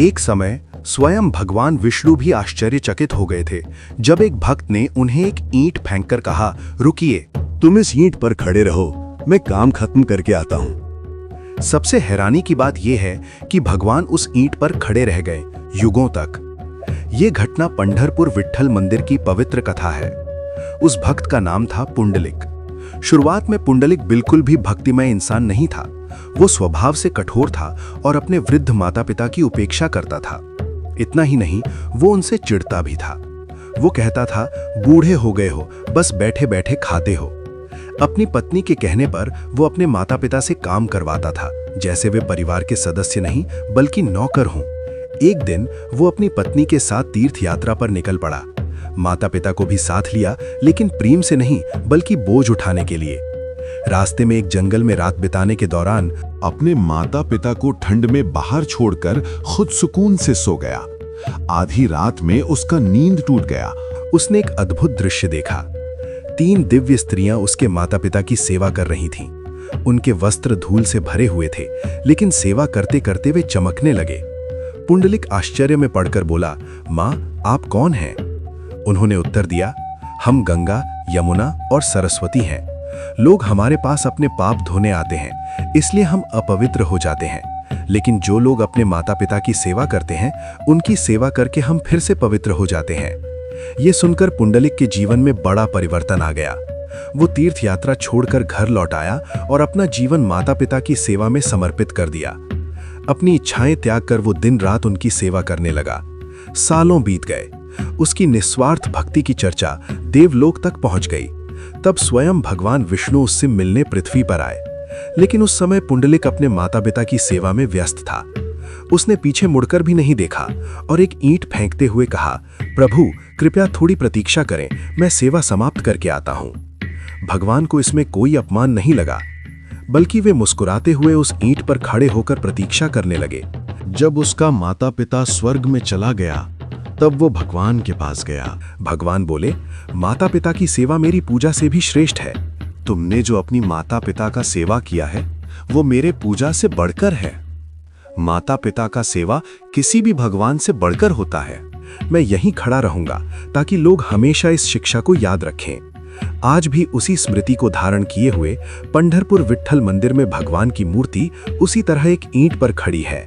एक समय स्वयं भगवान विष्णु भी आश्चर्यचकित हो गए थे जब एक भक्त ने उन्हें एक ईंट फेंककर कहा, रुकिए, तुम इस ईंट पर खड़े रहो, मैं काम खत्म करके आता हूँ। सबसे हैरानी की बात यह है कि भगवान उस ईंट पर खड़े रह गए युगों तक। ये घटना पंढरपुर विट्ठल मंदिर की पवित्र कथा है। उस भक्त का नाम था पुंडलिक। शुरुआत में पुंडलिक बिल्कुल भी भक्तिमय इंसान नहीं था। वो स्वभाव से कठोर था और अपने वृद्ध माता पिता की उपेक्षा करता था। इतना ही नहीं, वो उनसे चिढ़ता भी था। वो कहता था, बूढ़े हो गए हो, बस बैठे बैठे खाते हो। अपनी पत्नी के कहने पर वो अपने माता पिता से काम करवाता था, जैसे वे परिवार के सदस्य नहीं बल्कि नौकर हों। एक दिन वो अपनी पत्नी के साथ तीर्थ यात्रा पर निकल पड़ा। माता पिता को भी साथ लिया, लेकिन प्रेम से नहीं बल्कि बोझ उठाने के लिए। रास्ते में एक जंगल में रात बिताने के दौरान अपने माता पिता को ठंड में बाहर छोड़कर खुद सुकून से सो गया। आधी रात में उसका नींद टूट गया। उसने एक अद्भुत दृश्य देखा। 3 दिव्य स्त्रियां उसके माता पिता की सेवा कर रही थीं। उनके वस्त्र धूल से भरे हुए थे, लेकिन सेवा करते करते वे चमकने लगे। पुंडलिक आश्चर्य में पड़कर बोला, माँ, आप कौन हैं? उन्होंने उत्तर दिया, हम गंगा, यमुना और सरस्वती हैं। लोग हमारे पास अपने पाप धोने आते हैं, इसलिए हम अपवित्र हो जाते हैं। लेकिन जो लोग अपने माता पिता की सेवा करते हैं, उनकी सेवा करके हम फिर से पवित्र हो जाते हैं। ये सुनकर पुंडलिक के जीवन में बड़ा परिवर्तन आ गया। वो तीर्थ यात्रा छोड़कर घर लौट आया और अपना जीवन माता पिता की सेवा में समर्पित कर दिया। अपनी इच्छाएं त्याग कर वो दिन रात उनकी सेवा करने लगा। सालों बीत गए। उसकी निस्वार्थ भक्ति की चर्चा देवलोक तक पहुंच गई। तब स्वयं भगवान विष्णु उससे मिलने पृथ्वी पर आए। लेकिन उस समय पुंडलिक अपने माता पिता की सेवा में व्यस्त था। उसने पीछे मुड़कर भी नहीं देखा और एक ईंट फेंकते हुए कहा, प्रभु, कृपया थोड़ी प्रतीक्षा करें, मैं सेवा समाप्त करके आता हूं। भगवान को इसमें कोई अपमान नहीं लगा, बल्कि वे मुस्कुराते हुए उस ईंट पर खड़े होकर प्रतीक्षा करने लगे। जब उसका माता पिता स्वर्ग में चला गया, तब वो भगवान के पास गया। भगवान बोले, माता पिता की सेवा मेरी पूजा से भी श्रेष्ठ है। तुमने जो अपनी माता पिता का सेवा किया है, वो मेरे पूजा से बढ़कर है। माता पिता का सेवा किसी भी भगवान से बढ़कर होता है। मैं यहीं खड़ा रहूंगा ताकि लोग हमेशा इस शिक्षा को याद रखें। आज भी उसी स्मृति को धारण किए हुए पंढरपुर विट्ठल मंदिर में भगवान की मूर्ति उसी तरह एक ईंट पर खड़ी है।